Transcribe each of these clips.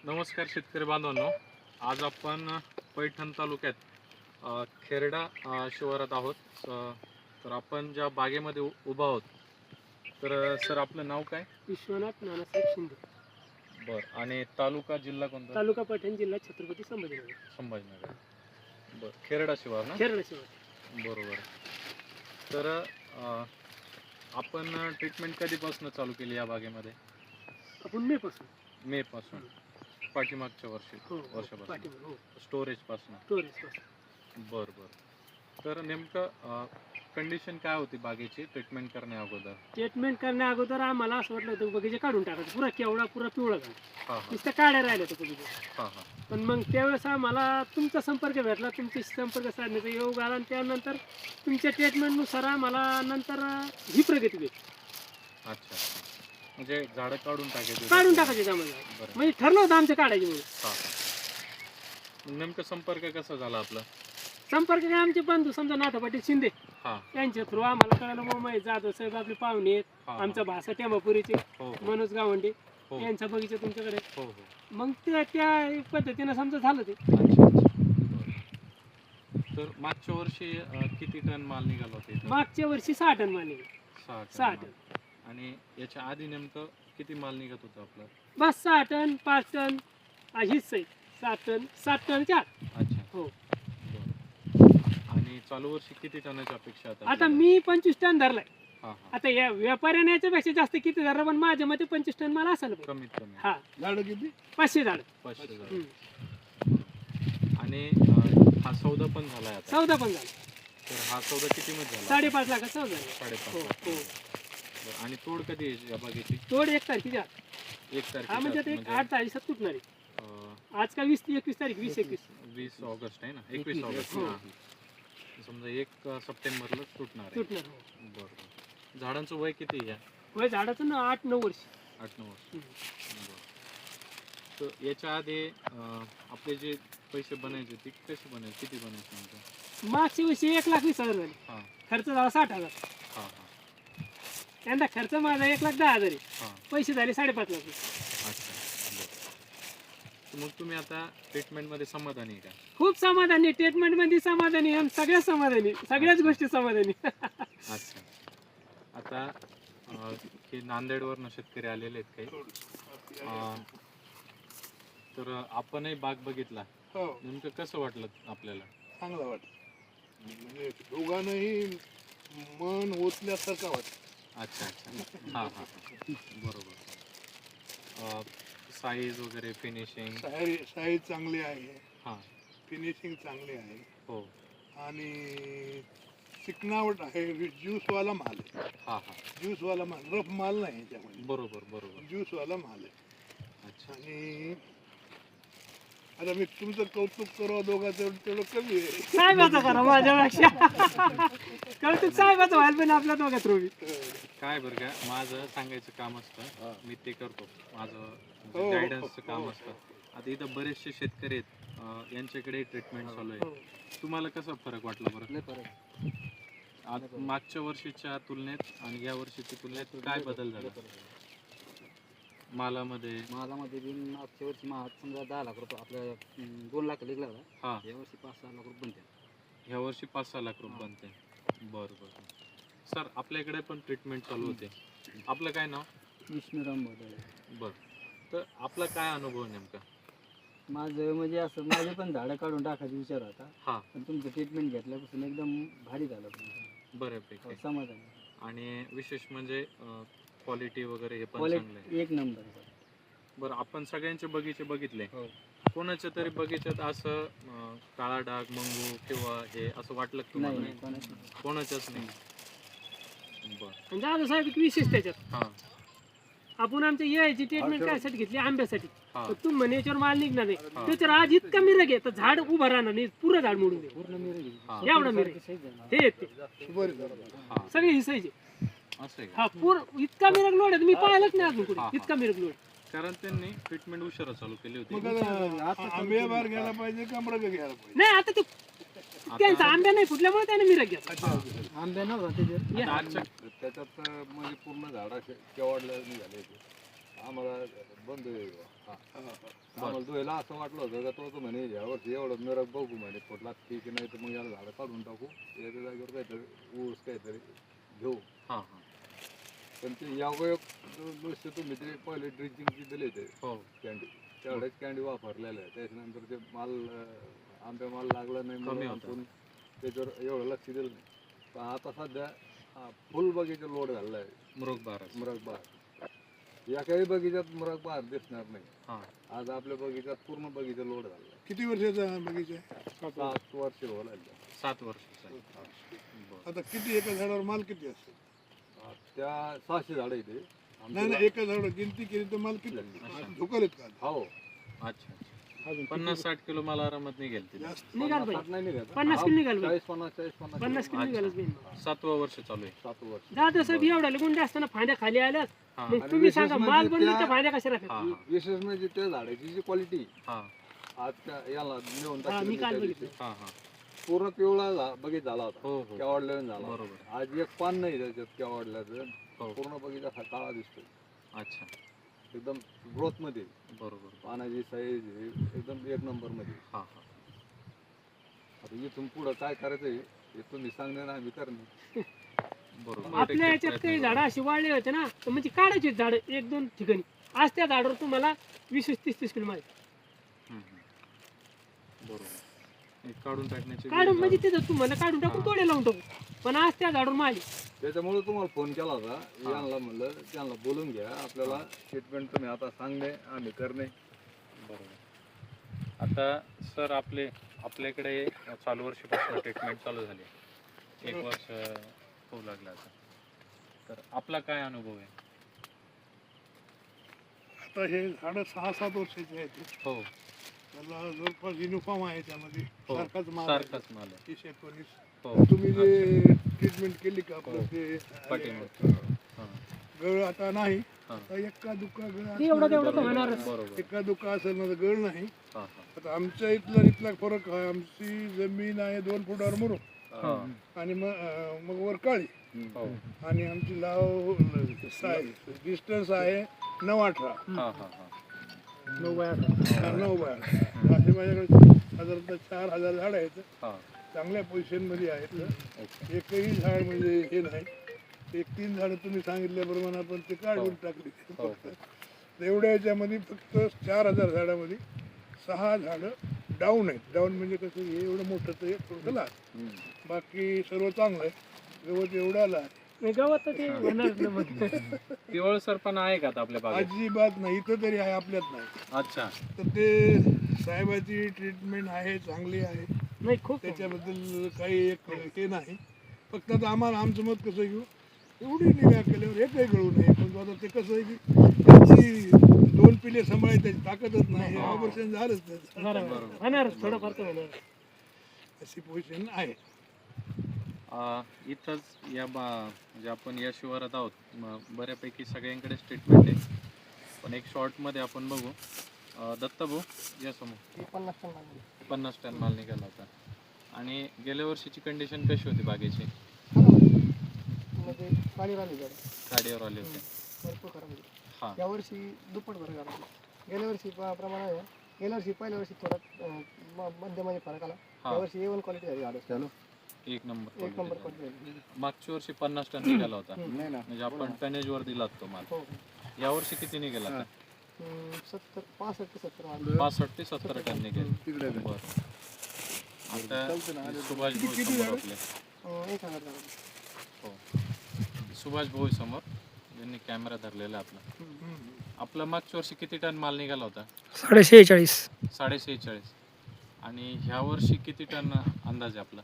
नमस्कार शेतकरी बांधवांनो, आज आपण पैठण तालुक्यात खेरडा शिवारात आहोत. तर आपण ज्या बागेमध्ये उभा आहोत, तर सर आपलं नाव काय? विश्वनाथ नानासाहेब शिंदे. बर. आणि तालुका जिल्हा कोणता? तालुका पैठण, जिल्हा छत्रपती संभाजीनगर. संभाजीनगर. बर. खेरडा शिवार ना? खेरडा शिवार. बरोबर. तर आपण ट्रीटमेंट कधीपासून चालू केली या बागेमध्ये? आपण मे पासून. मे पासून. पाठीमागच्या वर्षापासून. पाठीमागे स्टोरेज पासून. स्टोरेज पासून. बर बर. तर नेमकं कंडिशन काय होती बागेची ट्रीटमेंट करण्या अगोदर? ट्रीटमेंट करण्या अगोदर आम्हाला असं वाटलं होतं बगीचे काढून टाकायचं, पुरा केवढा पुरा पिवळा झाला. हा हा नुसतं काड्या राहिल्या होत्या बगीचे. हा हा. पण मग त्यावेळेस आम्हाला तुमचा संपर्क भेटला, तुमची संपर्क साधण्याचा योग आला आणि त्यानंतर तुमच्या ट्रीटमेंटनुसार आम्हाला नंतर ही प्रगती भेटली. अच्छा. म्हणजे झाडं काढून टाकायची? काढून टाकायचे आम्हाला. बरं. म्हणजे ठरलं होतं आमच्या काढायची म्हणून. हा हा. नेमकं संपर्क कसा झाला आपला? संपर्क काय आमचे बंधू समजा नाथा पाटील शिंदे हा यांच्या थ्रू आम्हाला कळालं मुंबई जाधव साहेब आपले पाहुणे आहेत. हा. आमचा भाषा टेंबापुरीचे हो हो मनोज गावंडे हो यांचा बगीचा तुमच्याकडे. हो हो. मग त्या पद्धतीनं समजा झालं ते. अच्छा अच्छा. बरं. तर मागच्या वर्षी किती टन माल निघाला होता इथं? मागच्या वर्षी 6 टन माल निघाले. 6 माल. टन. आणि याच्या आधी नेमकं किती माल निघत होता आपला? बस 6 टन 5 टन हीच आहे. 7 टन 4. अच्छा. हो. बरं. आणि चालू वर्षी किती टनाची अपेक्षा आता आपल्याला? मी 25 टन धरलाय. हा हा. आता या व्यापाऱ्याने याच्यापेक्षा जास्त किती धरलं, पण माझ्या मते 25 टन माल असायला पाहिजे. कमीत कमी. हा. झाड किती? 500 झाड. 500 झाडं. हम्म. आणि हा सौदा पण झालाय आता. सौदा पण झाला. तर हा सौदा किती मध्ये झाला? 5.5 लाखाचा सौदा झाला. 5.5 हो लाख. हो. बरं. आणि तोड कधी आहे या बागेची? तोड 1 तारखेच्या आत. 1 हा तारखेच्या म्हणजे आत, आता एक 8 तारखेला तुटणार आहे. आज का 20-21 तारीख, 20-21. 20 ऑगस्ट आहे ना? 21 ऑगस्ट. हो. हा. समजा 1 सप्टेंबरला तुटणार आहे. तुटणार. हो. बरोबर. झाडांचं वय किती आहे या? वय झाडाचं ना 8-9 वर्ष. 8-9 वर्ष. हम्म. बरं. तर याच्या आधी आपले जे पैसे बनायचे ते कसे बनायचे, किती बनायचे नेमकं? मागच्या वर्षी 1,20,000 झाले. हां खर्च झाला 60,000. हां हां यंदा खर्च माझा 1,10,000 आहे. हां. पैसे झाले 5.5 लाख. अच्छा. बरं. तर मग तुम्ही आता ट्रीटमेंटमध्ये समाधानी आहे का? खूप समाधानी. ट्रीटमेंट मध्ये समाधानी, आम सगळ्या समाधानी, सगळ्याच गोष्टी समाधानी. अच्छा. आता हे नांदेडवरनं शेतकरी आलेले आहेत काही. तर आपणही बाग बघितला. हो, नेमकं कसं वाटलं आपल्याला? चांगलं वाटत. म्हणजे दोघांनाही मन ओतल्यासारखं वाटत. अच्छा अच्छा. हां हां. बरोबर. साईज वगैरे, फिनिशिंग? साईज चांगली आहे, हां. फिनिशिंग चांगली आहे हो. आणि चिकनावट आहे. ज्यूसवाला माल आहे. हां हां. ज्यूसवाला माल, रफ माल नाही याच्यामध्ये. बरोबर बरोबर. ज्यूसवाला माल आहे. अच्छा. आणि आता मी तुमचं कौतुक करू दोघांचं तेवढं कमी आहे. साहेबाचं करा माझ्यापेक्षा. कौतुक साहेबाचं व्हायला पण आपल्या दोघात रोवी. काय बरं का, माझं सांगायचं काम असतं, मी ते करतो. माझं हो, गायडन्सचं हो, काम हो. असतं. आता इथं बरेचसे शेतकरी आहेत, यांच्याकडे ट्रीटमेंट चालू आहे. हो. तुम्हाला कसा फरक वाटला बरं? आज मागच्या वर्षीच्या तुलनेत आणि या वर्षीच्या तुलनेत काय बदल झाला मालामध्ये? बी मागच्या वर्षी समजा 10 लाख रुपये आपल्या 2 लाख निघला होता. हा. या वर्षी 5-6 लाख रुपये बनते. ह्या वर्षी 5-6 लाख रुपये बनते. बरं बरं. सर आपल्याकडे पण ट्रीटमेंट चालू होते. आपलं काय नाव? विष्णुराम भोदळे. बरं. तर आपला काय अनुभव नेमका? माझं म्हणजे असं माझे पण झाडं काढून टाकायचा विचार होता. हा. पण तुमचं ट्रीटमेंट घेतल्यापासून एकदम भारी झालं. बऱ्यापैकी. समाधान. आणि विशेष म्हणजे क्वालिटी वगैरे हे पण चांगलं आहे. क्वालिटी एक नंबर. बरं, आपण सगळ्यांचे बगीचे बघितले. हो. कोणाच्या तरी बगीच्यात असं काळा डाग, मंगू किंवा हे असं वाटलं का नाही तुम्हाला? कोणाचं कोणाच्याच नाही. बरं. आणि जाधव साहेब एक विशेष त्याच्यात, हां आपण आमच्या यायची ट्रीटमेंट कायसाठी घेतली? आंब्यासाठी. हां तर तुम्ही म्हणे याच्यावर माल निघणार नाही. हा. त्याच्यावर आज इतका मिरग आहे तर झाड उभं राहणार नाही, पुरं झाड मोडून दे. पूर्ण मिरगी. हां एवढा मिरग हे येते बरं झालं. हां. सगळे हिसायचे. असं आहे का? हा इतका मिरग लोड आहे, मी पाहिलंच नाही अजून हा, कुठे हा. इतका मिरग लोड. कारण त्यांनी ट्रीटमेंट उशिरा चालू केली मग होती. आता आंबे बार घ्यायला पाहिजे का मृग घ्यायला पाहिजे? नाही आता ते त्यांचा आंब्या नाही फुटल्यामुळे त्याने मिरग घेतला. अच्छा. आंब्या नव्हता त्याच्यावर. आता आजच्या त्याच्यात म्हणजे पूर्ण झाडा केवढल्या झाले आम्हाला बंद आम्हाला धुवायला असं वाटलं होतं का तो म्हणे यावर्षी एवढं मिरग बघू म्हणे फुटला ठीक नाही तर मग याला झाडं काढून टाकू याच्या जागेवर काहीतरी ऊस काहीतरी घेऊ. हां हां. पण ते यावयोग नुसते तुम्ही ते पहिले ड्रिंचिंगची दिले ते हो. कॅन्डी तेवढ्याच कॅन्डी वापरलेलं आहे. त्याच्यानंतर ते माल आंबे माल लागला नाही कमी म्हणून होता. आपण त्याच्यावर एवढं लक्ष दिलं नाही. पण आता सध्या फुल बगीचा लोड झालेला आहे मुरगबहार. या काही बगीच्यात मुरगबहार दिसणार नाही. हां. आज आपल्या बगीच्यात पूर्ण बगीचा लोड झाला आहे. किती वर्षाचा बगीचा आहे? 7 वर्ष हो लागले. 7 वर्षाचा आहे. आता किती एका झाडावर माल किती असतो? त्या 600 झाडं इथे नाही नाही, एका झाडावर गिनती केली तर माल किती झुकलेत का? हो. अच्छा. 50-60 किलो मला आरामात निघेल तिला. जास्त निघाल 50 नाही निघत. 50 किलो निघाल 40-50 50 किलो निघालच नाही. 7वं वर्ष चालू आहे. 7 वर्ष. दादा साहेब एवढ्या गुंडे असताना फांद्या खाली आल्यात हां मग आणि तुम्ही विशेष सांगा म्हणजे माल बनवून त्या- त्या फांद्या कशा राहतात? हां हां विशेष म्हणजे त्या झाडाची जी क्वालिटी हां आज याला नेऊन हा, मी काल टाकली बघितलं. हां हां. पूर्ण पिवळा बगीचा झाला होता. हो हो. केवढल्याने झाला होता. बरोबर. आज एक पान नाही त्याच्यात केवढल्याचं. हो. पूर्ण बगीचा हा काळा दिसतोय. अच्छा. एकदम ग्रोथ मध्ये बरोबर. पानाची साईज एकदम 1 नंबर मध्ये. हां हां. आता इथून पुढं काय करायचंय हे तुम्ही सांगणे ना आम्ही करणे. बरोबर. आपल्या याच्यात काही झाडं अशी वाढले होते ना तर म्हणजे काढायची झाड 1-2 ठिकाणी. आज त्या झाडावर तुम्हाला 20-30 किलो माहिती हम्म, हम्म. बरोबर. हे काढून टाकण्याचे काढून म्हणजे तिथं तुम्हाला काढून टाकून तोडे लावून टाकू. पण आज त्या झाडावर माली त्याच्यामुळे तुम्हाला फोन केला होता. यांना म्हणलं त्यांना बोलून घ्या आपल्याला ट्रीटमेंट तुम्ही आता सांगणे आम्ही करणे. बरोबर. आता सर आपल्याकडे चालू वर्षीपासून ट्रीटमेंट चालू झाली. 1 वर्ष होऊ लागलं आता. तर आपला काय अनुभव आहे? आता हे झाडं 6-7 वर्षाचे आहेत. हो. त्याला जवळपास युनिफॉर्म आहे त्यामध्ये हो. सारखाच माल आहे. सारखाच माल आहे. 30-19. हो. तुम्ही जे ट्रीटमेंट केली का आपलं हो. ते पाठीमागे. हां गळ आता नाही. हां. आता एका दुका गळ ती एवढं तेवढं तर असणार. होणारच. बरोबर. एका दुका असेल ना तर गळ नाही. हां हां. आता आमच्या इथला फरक आहे. आमची जमीन आहे 2 फुटावर मुरुम हां. आणि मग वर काळी हो. आणि आमची लाव डिस्टन्स आहे 9-18. हां हां हां. 9/8. 9/8. असे माझ्याकडे साधारणतः 4,000 झाड आहेत. हां. चांगल्या पोझिशनमध्ये आहेत. ओके. एकही झाड म्हणजे हे नाही. 1-3 झाडं तुम्ही सांगितल्याप्रमाणे आपण ते काढून टाकली. हो. फक्त एवढ्या याच्यामध्ये फक्त 4,000 झाडामध्ये 6 झाडं डाऊन आहेत. डाऊन म्हणजे कसं हे एवढं मोठं ते थोडं लहान. बाकी सर्व चांगलं आहे. गवत एवढं आलं आहे. गावात तर ते होणारच नाही मग. पिवळसरपणा आहे का आता आपल्या बागेत? अजिबात नाही. इथं तरी आहे आपल्यात नाही. अच्छा. तर ते साहेबाची ट्रीटमेंट आहे चांगली आहे. नाही खूप त्याच्याबद्दल काही एक हे नाही. फक्त आता आम्हाला आमचं मत कसं घेऊ एवढी निगा केल्यावर एकही गळू नये. पण आता ते कसं आहे की त्याची 2 पिले सांभाळायची त्याची ताकदच नाही. हे ऑपरेशन झालंच त्याचं. बरोबर होणारच थोडंफार तर होणार. अशी पोझिशन आहे. इथंच म्हणजे आपण या शिवारात आहोत. बऱ्यापैकी सगळ्यांकडेच ट्रीटमेंट आहे. पण एक शॉर्टमध्ये आपण बघू. दत्ता भाऊ या समोर 50 टन माल निघाला होता. आणि गेल्या वर्षीची कंडिशन कशी होती बागेची? म्हणजे काळीवर आली झाडं काडीवर आले होते. भरपूर खराब होती. हां. यावर्षी दुप्पट फरक आला. गेल्या वर्षी प्रमाणे आहे. गेल्या वर्षी पहिल्या वर्षी थोडा मध्यमध्ये फरक आला. हां. यावर्षी A1 क्वालिटी झाली झाडं. चालू 1 नंबर 1 नंबर quality झाली. क्वालिटी. मागच्या वर्षी 50 टन निघाला होता. नाही ना. म्हणजे आपण टनेजवर दिलात तो माल. हो. यावर्षी किती निघाला आता? 65 ते 70 माल. 65 ते 70 टन निघेल. बरं. आता सुभाष भाऊ समोर आपले. 1000 झाडं. हो. सुभाष भाऊ समोर ज्यांनी कॅमेरा धरलेला आहे आपला. आपला मागच्या वर्षी किती टन माल निघाला होता? 46. 46.5. आणि ह्या वर्षी किती टन अंदाज आहे आपला?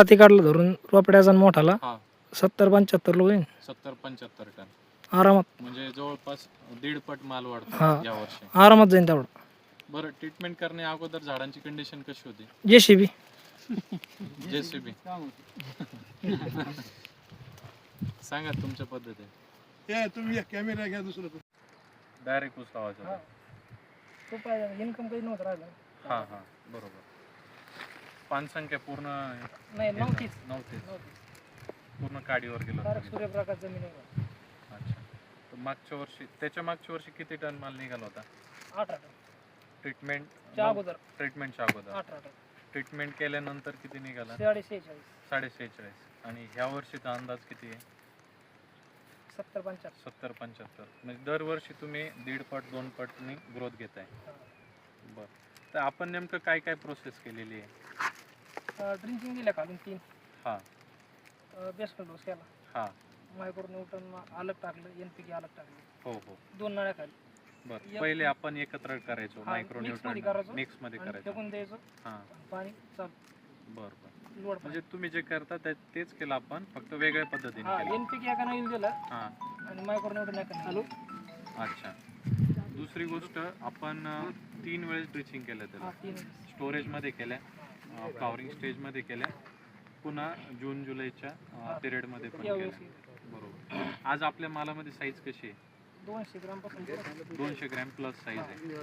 तिकडला धरून रोपड्याचा मोठाला हा 70-75 लोक येईन 70-75 टन. आरामात. म्हणजे जवळपास 1.5 पट माल वाढतो हा. या वर्षी. आरामात जाईन तेवढं. बरं, ट्रीटमेंट करण्या अगोदर झाडांची कंडिशन कशी होती? JCB JCB सांगा तुमच्या पद्धती. या तुम्ही या कॅमेरा घ्या दुसरं. डायरेक्ट ऊस लावायचा होता. तो पाहिजे इन्कम काही नव्हतं राहिलं. हां हां बरोबर. पान संख्या पूर्ण नाही नव्हतीच. पूर्ण काडीवर गेलो. सूर्यप्रकाश जमीन आहे. अच्छा. तर मागच्या वर्षी त्याच्या मागच्या वर्षी किती टन माल निघाला होता 18 टन ट्रीटमेंटच्या अगोदर अगोदर 18 टन ट्रीटमेंट केल्यानंतर किती निघाला 46 46 आणि ह्या वर्षीचा अंदाज किती आहे 70 75 70-75 म्हणजे दरवर्षी तुम्ही 1.5 पट 2 पटनी ग्रोथ घेताय बरं तर आपण नेमकं काय काय प्रोसेस केलेली आहे ड्रिंकिंग दिल्या काढून 3 हां बेस्ट डोस केला हां मायक्रो न्यूटन अलग टाकलं NPK अलग टाकलं हो हो 2 नळ्या खाली बरं पहिले आपण एकत्र करायचो हा, मायक्रो mix मध्ये न्यूट्रन करायचो. मिक्स मध्ये आणि करायचो फेकून द्यायचं हां पाणी चालू बरं बरं लोड म्हणजे तुम्ही जे करता तेच केलं आपण फक्त वेगळ्या पद्धतीने हा केलं NPK एका नळीला दिलं हां आणि मायक्रो न्यूटन एका चालू अच्छा दुसरी गोष्ट आपण 3 वेळेस ड्रिचिंग केलं त्याला हा 3 स्टोरेजमध्ये केल्या फ्लॉवरिंग स्टेजमध्ये केल्या पुन्हा जून जुलैच्या पिरियडमध्ये पण यावेळेस केल्या बरोबर आज आपल्या मालामध्ये साईज कशी आहे 200 ग्राम पासून 200 ग्रॅम प्लस साईज आहे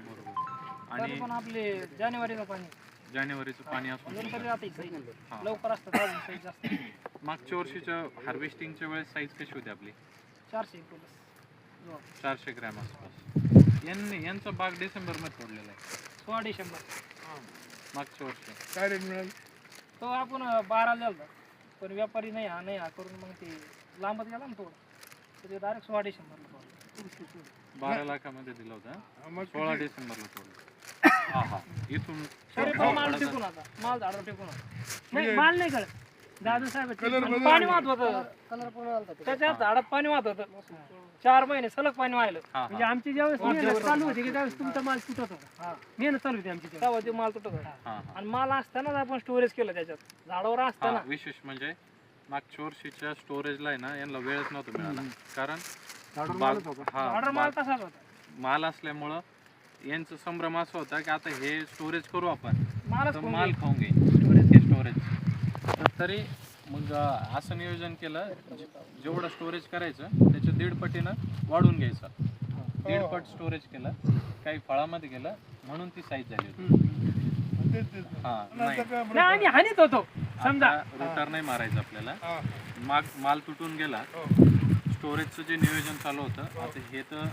बरोबर आणि आणि पण आपले जानेवारीचं पाणी जानेवारीचं पाणी असून नंतर सुद्धा. राहते साईज हा. लवकर असतं अजून साईज जास्त मागच्या वर्षीच्या हार्वेस्टिंगच्या वेळेस साईज कशी होती आपली 400 प्लस 400 ग्रॅम आसपास यांचा बाग डिसेंबरमध्ये तोडलेला आहे 16 डिसेंबर मागच्या वर्षी काय रेट मिळाल तो आपण 12 दिला पण व्यापारी नाही हा करून मग ते लांबच गेला ना थोडं तर ते डायरेक्ट 16 डिसेंबरला तोडलं 12 लाखामध्ये दिला होता मग 16 डिसेंबरला तोडलं हा हा इथून तरी पण माल टिकून आता माल झाडावर टिकून आता नाही माल नाही कळत दादा साहेब Colour बदल पाणी वाहत होतं कलर पूर्ण आलता त्याच्यात झाडात पाणी वाहत होतं 4 महिने सलग पाणी वाहिलं हा, हा. म्हणजे आमची ज्यावेळेस मेहनत चालू होती की त्यावेळेस तुमचा माल तुटत होता मेहनत चालू होती आमची तेव्हा ते माल तुटत होता हा, हा. आणि माल असतानाच आपण स्टोरेज केलं त्याच्यात झाडावर असताना हा, विशेष म्हणजे मागच्या वर्षीच्या स्टोरेजला आहे ना यांना वेळच नव्हता मिळाला कारण ऑर्डर माल तसाच होता माल असल्यामुळं यांचा संभ्रम असा होता की आता हे स्टोरेज करू आपण मालच तर खाऊन माल गेला. खाऊन घेईल हे स्टोरेज तरी मग असं नियोजन केलं जेवढं स्टोरेज करायचं त्याच्या 1.5 पटीनं वाढून घ्यायचं 1.5 पट स्टोरेज केलं काही फळामध्ये गेलं म्हणून ती साईज झाली होती हा नाही नाही आम्ही हानीत होतो समजा रोटर नाही मारायचं आपल्याला माल तुटून गेला हो. स्टोरेजचं जे नियोजन चालू होतं आता हे तर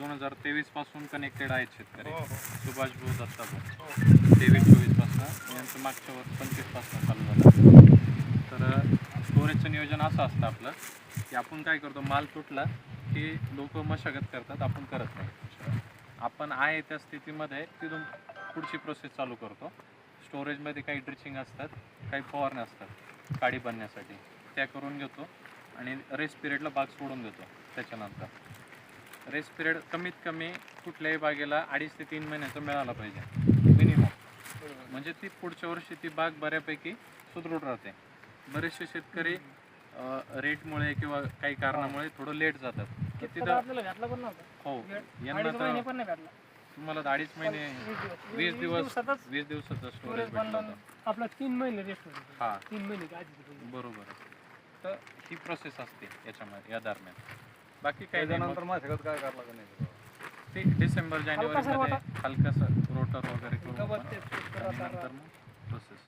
2023 पासून कनेक्टेड आहेत शेतकरी हो, सुभाष भाऊ दत्ता भाऊ 23-24 पासून यांचं मागच्या वर्ष 25 पासून चालू झालं तर स्टोरेजचं नियोजन असं असतं आपलं की आपण काय करतो माल तुटला की लोक मशागत करतात आपण करत नाही आपण आहे त्या स्थितीमध्ये तिथून पुढची प्रोसेस चालू करतो स्टोरेजमध्ये काही ड्रिचिंग असतात काही फवारण्या असतात काडी बनण्यासाठी त्या करून घेतो आणि रेस्ट पिरियडला बाग सोडून देतो त्याच्यानंतर रेस्ट पिरियड कमीत कमी कुठल्याही बागेला 2.5 ते 3 महिन्याचा मिळाला पाहिजे मिनिमम म्हणजे ती पुढच्या वर्षी ती बाग बऱ्यापैकी सुदृढ राहते बरेचसे शेतकरी रेटमुळे किंवा काही कारणामुळे थोडं लेट जातात की तर तिथं आपल्याला भेटला पण नव्हता हो यांना 2.5 महिने तर पण नाही भेटला तुम्हाला 2.5 महिने 20 दिवसाचं स्टोरेज भेटलं होतं आपला 3 महिने रेस्ट होते हा 3 महिने आधी बरोबर आहे तर ही प्रोसेस असते याच्यामध्ये या दरम्यान बाकी काही नाही त्याच्यानंतर मग माझ्याकडे काय करावं लागेल नाही ते डिसेंबर जानेवारीमध्ये हलकासा रोटर वगैरे करू गवत आपण. ते आणि नंतर मग